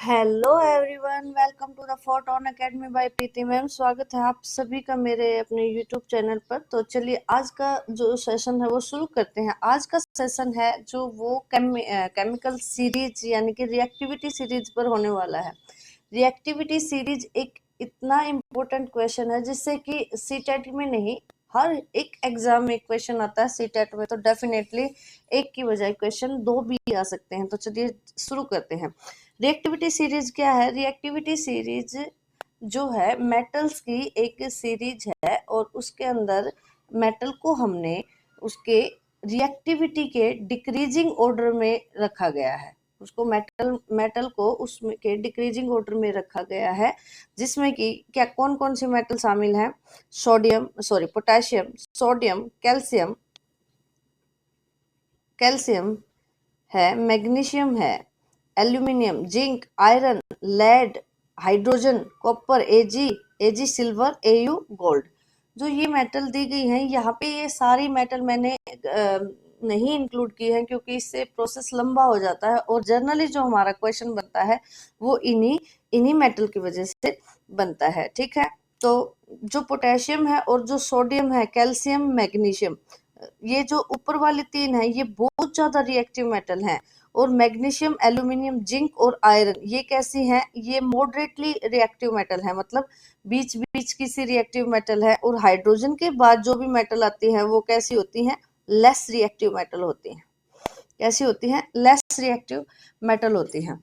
Hello everyone, welcome to the photon academy by Preeti ma'am. स्वागत है आप सभी का मेरे अपने यूट्यूब चैनल पर। तो चलिए आज का जो सेशन है वो शुरू करते हैं। आज का सेशन है जो वो केमिकल सीरीज यानी कि रिएक्टिविटी सीरीज पर होने वाला है। रिएक्टिविटी सीरीज एक इतना इम्पोर्टेंट क्वेश्चन है जिससे कि सीटेट में नहीं, हर एक एग्जाम में क्वेश्चन आता है। सीटेट में तो डेफिनेटली एक की बजाय क्वेश्चन दो भी आ सकते हैं। तो चलिए शुरू करते हैं। रिएक्टिविटी सीरीज क्या है? रिएक्टिविटी सीरीज जो है मेटल्स की एक सीरीज है और उसके अंदर मेटल को हमने उसके रिएक्टिविटी के डिक्रीजिंग ऑर्डर में रखा गया है। उसको मेटल को उसके डिक्रीजिंग ऑर्डर में रखा गया है, जिसमें कि क्या कौन कौन सी मेटल शामिल है? पोटेशियम, सोडियम, कैल्शियम है, मैग्नीशियम है, aluminium, zinc, iron, lead, hydrogen, copper, AG silver, AU gold. जो ये मेटल दी गई हैं, यहाँ पे ये सारी मेटल मैंने नहीं इंक्लूड की है क्योंकि इससे प्रोसेस लंबा हो जाता है और जनरली जो हमारा क्वेश्चन बनता है वो इन्हीं मेटल की वजह से बनता है। ठीक है, तो जो पोटेशियम है और जो सोडियम है, कैल्शियम, मैग्नीशियम, ये जो ऊपर वाली तीन है ये बहुत ज्यादा रिएक्टिव मेटल हैं। और मैग्नीशियम, एल्यूमिनियम, जिंक और आयरन ये कैसी हैं? ये मॉडरेटली रिएक्टिव मेटल है, मतलब बीच बीच की सी रिएक्टिव मेटल है। और हाइड्रोजन के बाद जो भी मेटल आती है वो कैसी होती हैं? लेस रिएक्टिव मेटल होती हैं। कैसी होती हैं? लेस रिएक्टिव मेटल होती हैं।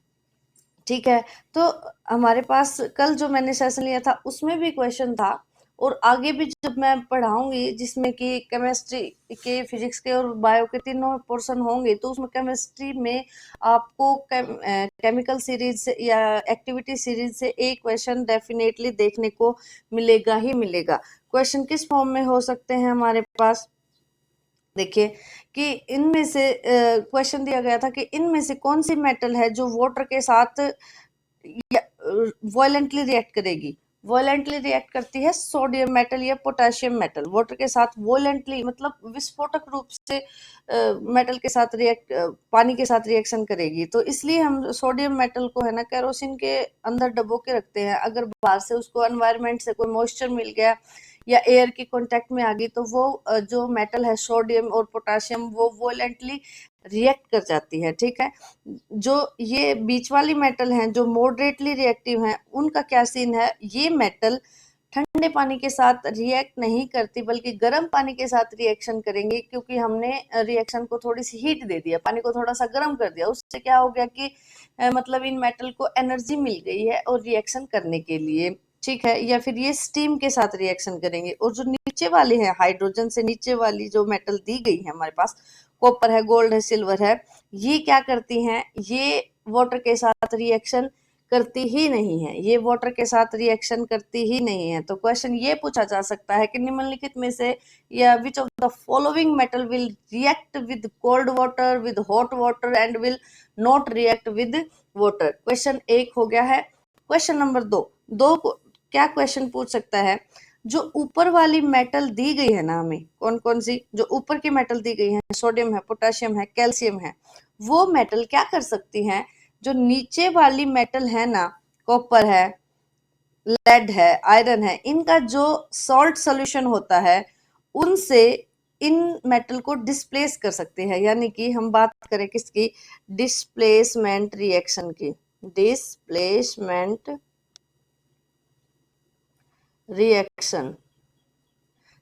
ठीक है, तो हमारे पास कल जो मैंने सेशन लिया था उसमें भी क्वेश्चन था और आगे भी जब मैं पढ़ाऊंगी जिसमें कि केमिस्ट्री के, फिजिक्स के और बायो के तीनों पोर्शन होंगे, तो उसमें केमिस्ट्री में आपको केमिकल सीरीज से या एक्टिविटी सीरीज से एक क्वेश्चन डेफिनेटली देखने को मिलेगा ही मिलेगा। क्वेश्चन किस फॉर्म में हो सकते हैं हमारे पास? देखिए कि इनमें से क्वेश्चन दिया गया था कि इनमें से कौन सी मेटल है जो वाटर के साथ वॉयलेंटली रिएक्ट करेगी? वॉयलेंटली रिएक्ट करती है सोडियम मेटल या पोटेशियम मेटल। वाटर के साथ वॉयलेंटली मतलब विस्फोटक रूप से मेटल के साथ पानी के साथ रिएक्शन करेगी। तो इसलिए हम सोडियम मेटल को है ना केरोसिन के अंदर डबो के रखते हैं। अगर बाहर से उसको एनवायरनमेंट से कोई मॉइस्चर मिल गया या एयर की कांटेक्ट में आ गई तो वो जो मेटल है सोडियम और पोटेशियम वो वॉयलेंटली रिएक्ट कर जाती है। ठीक है, जो ये बीच वाली मेटल हैं जो मॉडरेटली रिएक्टिव हैं उनका क्या सीन है? ये मेटल ठंडे पानी के साथ रिएक्ट नहीं करती बल्कि गर्म पानी के साथ रिएक्शन करेंगे, क्योंकि हमने रिएक्शन को थोड़ी सी हीट दे दिया, पानी को थोड़ा सा गर्म कर दिया। उससे क्या हो गया कि मतलब इन मेटल को एनर्जी मिल गई है और रिएक्शन करने के लिए। ठीक है, या फिर ये स्टीम के साथ रिएक्शन करेंगे। और जो नीचे वाली है, हाइड्रोजन से नीचे वाली जो मेटल दी गई है हमारे पास, कॉपर है, गोल्ड है, सिल्वर है, ये क्या करती हैं? ये वाटर के साथ रिएक्शन करती ही नहीं है। ये वाटर के साथ रिएक्शन करती ही नहीं है। तो क्वेश्चन ये पूछा जा सकता है कि निम्नलिखित में से या which of the following metal will react with cold water, with hot water and will not react with water? Question एक हो गया है। क्वेश्चन नंबर दो को क्या क्वेश्चन पूछ सकता है? जो ऊपर वाली मेटल दी गई है ना हमें, कौन कौन सी जो ऊपर की मेटल दी गई है, सोडियम है, पोटेशियम है, कैल्शियम है, वो मेटल क्या कर सकती हैं? जो नीचे वाली मेटल है ना, कॉपर है, लेड है, आयरन है, इनका जो सॉल्ट सॉल्यूशन होता है उनसे इन मेटल को डिस्प्लेस कर सकते हैं। यानी कि हम बात करें किसकी? डिस्प्लेसमेंट रिएक्शन की। Displacement reaction.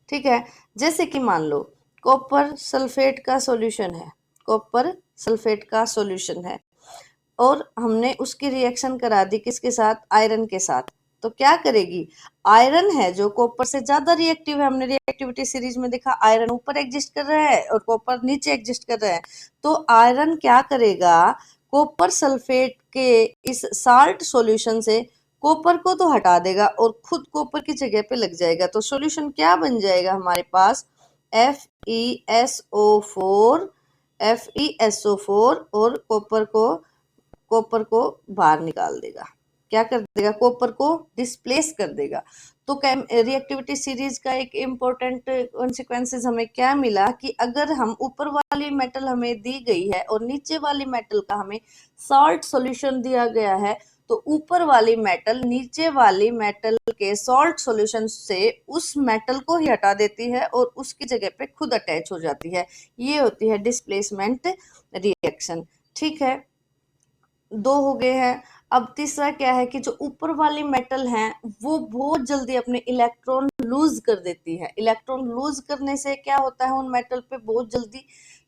ठीक है, जैसे कि मान लो कॉपर सल्फेट का सॉल्यूशन है, कॉपर सल्फेट का सॉल्यूशन है और हमने उसकी रिएक्शन करा दी किसके साथ? आयरन के साथ। तो क्या करेगी? आयरन है जो कॉपर से ज्यादा रिएक्टिव है। हमने रिएक्टिविटी सीरीज में देखा आयरन ऊपर एग्जिस्ट कर रहा है और कॉपर नीचे एग्जिस्ट कर रहा है। तो आयरन क्या करेगा? कॉपर सल्फेट के इस साल्ट सॉल्यूशन से कॉपर को तो हटा देगा और खुद कॉपर की जगह पे लग जाएगा। तो सॉल्यूशन क्या बन जाएगा हमारे पास? FeSO4, FeSO4 और कॉपर को बाहर निकाल देगा। क्या कर देगा? कॉपर को डिस्प्लेस कर देगा। तो रिएक्टिविटी सीरीज का एक इम्पोर्टेंट कॉन्सिक्वेंसेस हमें क्या मिला कि अगर हम ऊपर वाली मेटल हमें दी गई है और नीचे वाली मेटल का हमें सॉल्ट सॉल्यूशन दिया गया है, तो ऊपर वाली मेटल नीचे वाली मेटल के सॉल्ट सॉल्यूशन से उस मेटल को ही हटा देती है और उसकी जगह पे खुद अटैच हो जाती है। ये होती है डिस्प्लेसमेंट रिएक्शन। ठीक है, दो हो गए हैं। अब तीसरा क्या है कि जो ऊपर वाली मेटल है वो बहुत जल्दी अपने इलेक्ट्रॉन लूज कर देती है। इलेक्ट्रॉन लूज करने से क्या होता है, उन मेटल पे बहुत जल्दी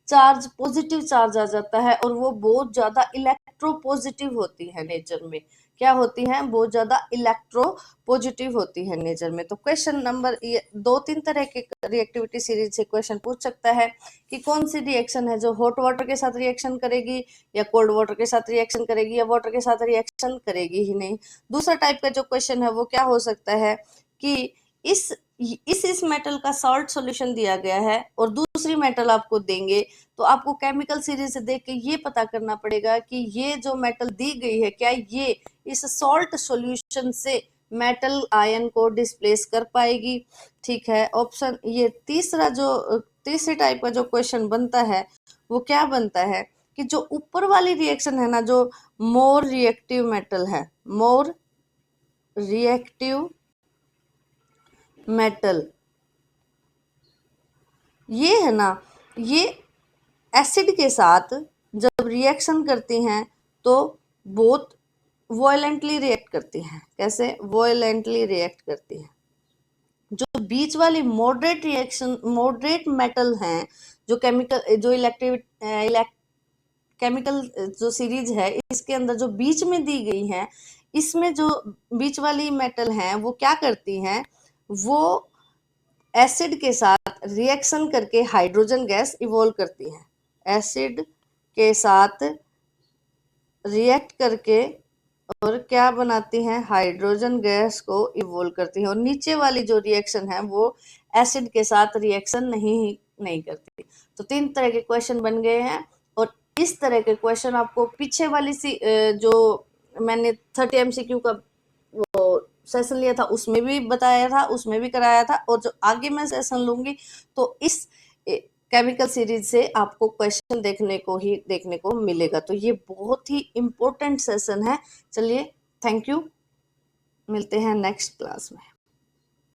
चार्ज, पॉजिटिव चार्ज आ जाता है और वो बहुत ज्यादा इलेक्ट्रो पॉजिटिव होती है नेचर में। क्या होती है, बहुत ज्यादा इलेक्ट्रो पॉजिटिव होती है नेचर में। तो क्वेश्चन नंबर, ये दो तीन तरह के रिएक्टिविटी सीरीज से क्वेश्चन पूछ सकता है कि कौन सी रिएक्शन है जो हॉट वाटर के साथ रिएक्शन करेगी या कोल्ड वाटर के साथ रिएक्शन करेगी या वाटर के साथ रिएक्शन करेगी ही नहीं। दूसरा टाइप का जो क्वेश्चन है वो क्या हो सकता है कि इस मेटल का सॉल्ट सॉल्यूशन दिया गया है और दूसरी मेटल आपको देंगे, तो आपको केमिकल सीरीज से देख के ये पता करना पड़ेगा कि ये जो मेटल दी गई है क्या ये इस सॉल्ट सॉल्यूशन से मेटल आयन को डिस्प्लेस कर पाएगी। ठीक है, ऑप्शन ये तीसरे टाइप का जो क्वेश्चन बनता है वो क्या बनता है कि जो ऊपर वाली रिएक्शन है ना, जो मोर रिएक्टिव मेटल है, मोर रिएक्टिव मेटल, ये है ना, ये एसिड के साथ जब रिएक्शन करती हैं तो बहुत वॉयलेंटली रिएक्ट करती हैं। कैसे वॉयलेंटली रिएक्ट करती हैं। जो बीच वाली मॉडरेट मेटल हैं, जो केमिकल जो केमिकल जो सीरीज है इसके अंदर जो बीच में दी गई है, इसमें जो बीच वाली मेटल हैं वो क्या करती हैं, वो एसिड के साथ रिएक्शन करके हाइड्रोजन गैस इवॉल्व करती हैं। एसिड के साथ रिएक्ट करके और क्या बनाती हैं, हाइड्रोजन गैस को इवॉल्व करती है। और नीचे वाली जो रिएक्शन है वो एसिड के साथ रिएक्शन नहीं करती। तो तीन तरह के क्वेश्चन बन गए हैं और इस तरह के क्वेश्चन आपको पीछे वाली जो मैंने 30 MCQ का वो सेशन लिया था उसमें भी बताया था, उसमें भी कराया था, और जो आगे मैं सेशन लूंगी तो इस केमिकल सीरीज से आपको क्वेश्चन देखने को मिलेगा। तो ये बहुत ही इम्पोर्टेंट सेशन है। चलिए, थैंक यू, मिलते हैं नेक्स्ट क्लास में।